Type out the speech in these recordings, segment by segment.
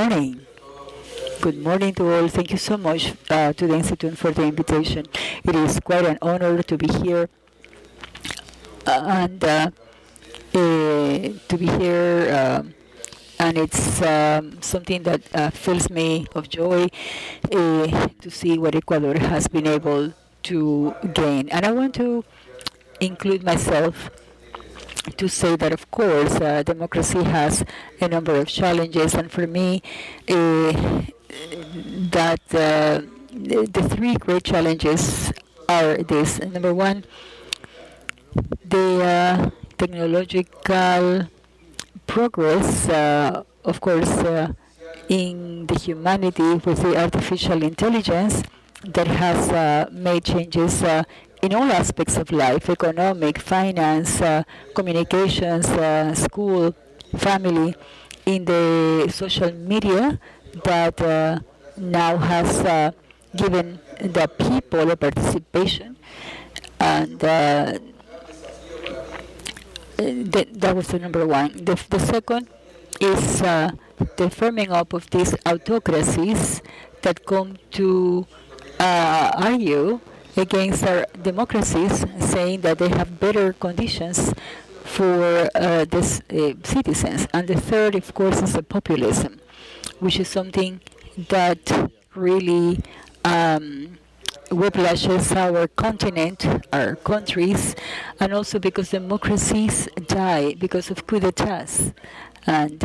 morning. Good morning to all. Thank you so much to the Institute for the invitation. It is quite an honor to be here and to be here. And it's something that fills me of joy to see what Ecuador has been able to gain. And I want to include myself to say that, of course, democracy has a number of challenges, and for me, that the three great challenges are this. Number one, the technological progress, of course, in the humanity with the artificial intelligence that has made changes in all aspects of life: economic, finance, communications, school, family, in the social media that now has given the people a participation. And that was the number one. The second is the firming up of these autocracies that come to argue against our democracies, saying that they have better conditions for the citizens. And the third, of course, is the populism, which is something that really whiplashes our continent, our countries, and also because democracies die because of coup d'etats, and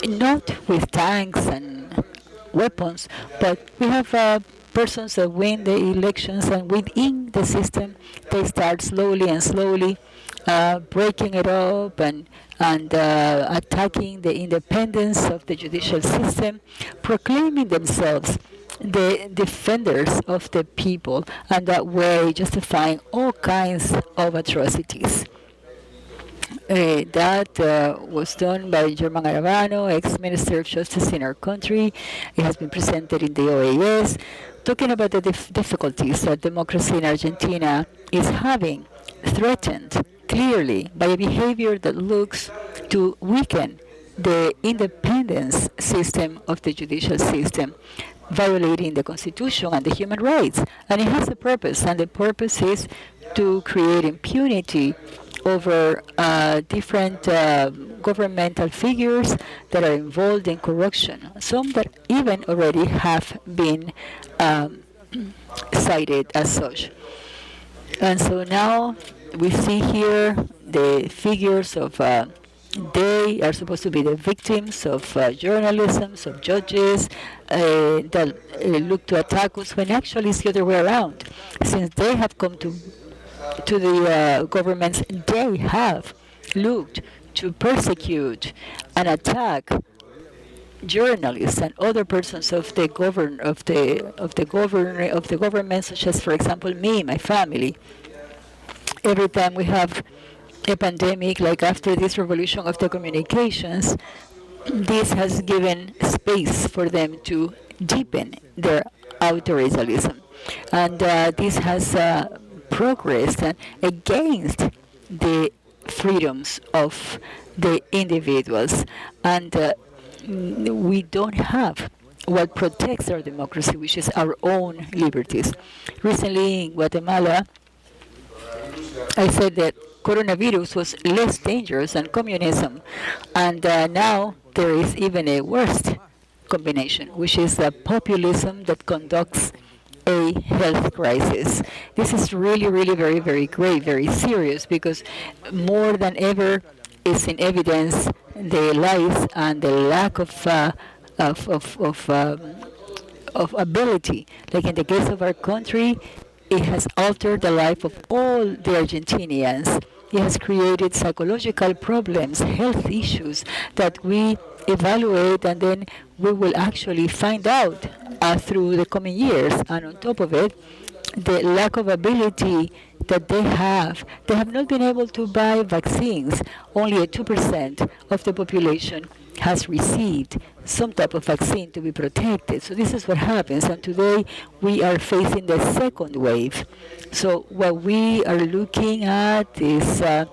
not with tanks and weapons, but we have persons that win the elections, and within the system they start slowly and slowly breaking it up and attacking the independence of the judicial system, proclaiming themselves the defenders of the people, and that way justifying all kinds of atrocities. That was done by German Arabano, ex-Minister of Justice in our country. It has been presented in the OAS, talking about the difficulties that democracy in Argentina is having, threatened clearly by a behavior that looks to weaken the independence system of the judicial system, violating the Constitution and the human rights. And it has a purpose, and the purpose is to create impunity over different governmental figures that are involved in corruption, some that even already have been cited as such. And so now we see here the figures of they are supposed to be the victims of journalism, of judges that look to attack us, when actually it's the other way around. Since they have come to the governments, they have looked to persecute and attack journalists and other persons of the government, such as, for example, me, my family. Every time we have a pandemic, like after this revolution of the communications, this has given space for them to deepen their authoritarianism, and this has progressed against the freedoms of the individuals, and we don't have what protects our democracy, which is our own liberties. Recently in Guatemala, I said that coronavirus was less dangerous than communism, and now there is even a worse combination, which is the populism that conducts a health crisis. This is really, really very, very grave, very serious, because more than ever is in evidence the lies and the lack of ability. Like in the case of our country, it has altered the life of all the Argentinians. It has created psychological problems, health issues that we evaluate, and then we will actually find out through the coming years. And on top of it, the lack of ability that they have not been able to buy vaccines. Only 2% of the population has received some type of vaccine to be protected. So this is what happens, and today we are facing the second wave. So what we are looking at is an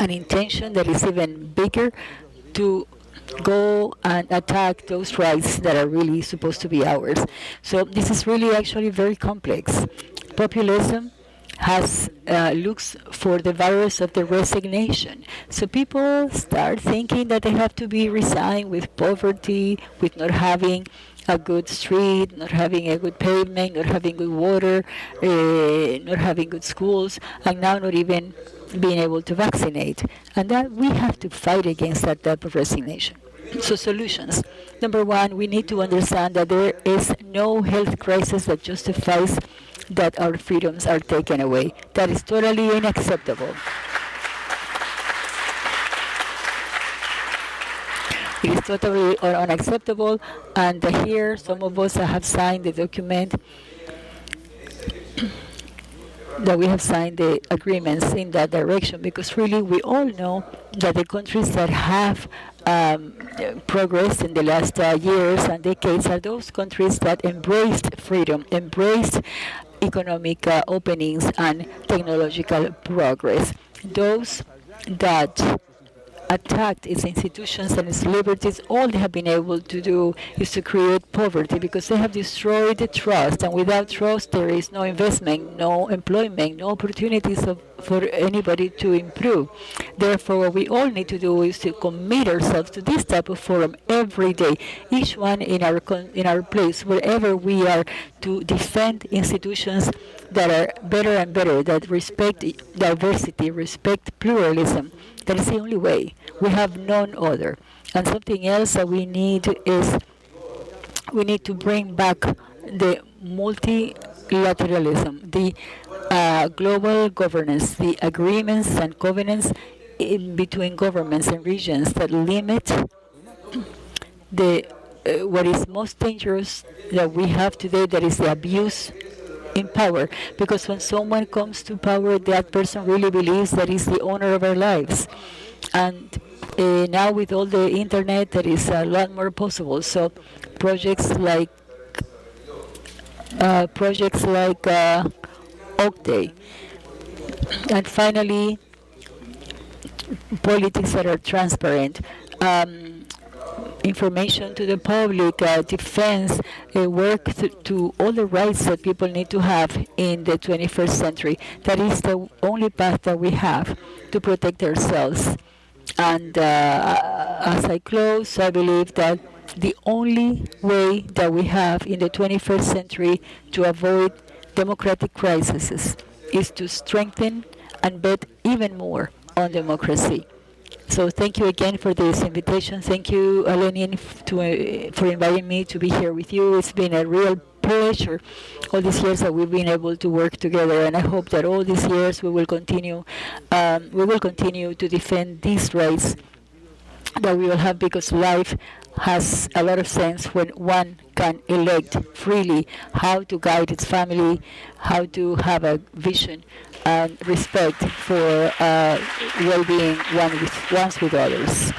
intention that is even bigger to go and attack those rights that are really supposed to be ours. So this is really actually very complex. Populism has looks for the virus of the resignation. So people start thinking that they have to be resigned with poverty, with not having a good street, not having a good pavement, not having good water, not having good schools, and now not even being able to vaccinate. And that we have to fight against that type of resignation. So solutions. Number one, we need to understand that there is no health crisis that justifies that our freedoms are taken away. That is totally unacceptable. It is totally unacceptable, and here some of us have signed the document that we have signed the agreements in that direction, because really we all know that the countries that have progressed in the last years and decades are those countries that embraced freedom, embraced economic openings and technological progress. Those that attacked its institutions and its liberties, all they have been able to do is to create poverty, because they have destroyed the trust, and without trust there is no investment, no employment, no opportunities for anybody to improve. Therefore, what we all need to do is to commit ourselves to this type of forum every day, each one in our place, wherever we are, to defend institutions that are better and better, that respect diversity, respect pluralism. That is the only way. We have none other. And something else that we need is we need to bring back the multilateralism, the global governance, the agreements and covenants in between governments and regions that limit the what is most dangerous that we have today, that is the abuse in power. Because when someone comes to power, that person really believes that is the owner of our lives. And now with all the internet, there is a lot more possible. So projects like Octave, and finally politics that are transparent. Information to the public, defense, work to all the rights that people need to have in the 21st century. That is the only path that we have to protect ourselves. And as I close, I believe that the only way that we have in the 21st century to avoid democratic crises is to strengthen and bet even more on democracy. So thank you again for this invitation. Thank you, Lenin, for inviting me to be here with you. It's been a real pleasure all these years that we've been able to work together, and I hope that all these years we will continue to defend these rights that we will have, because life has a lot of sense when one can elect freely how to guide its family, how to have a vision and respect for well-being ones with others.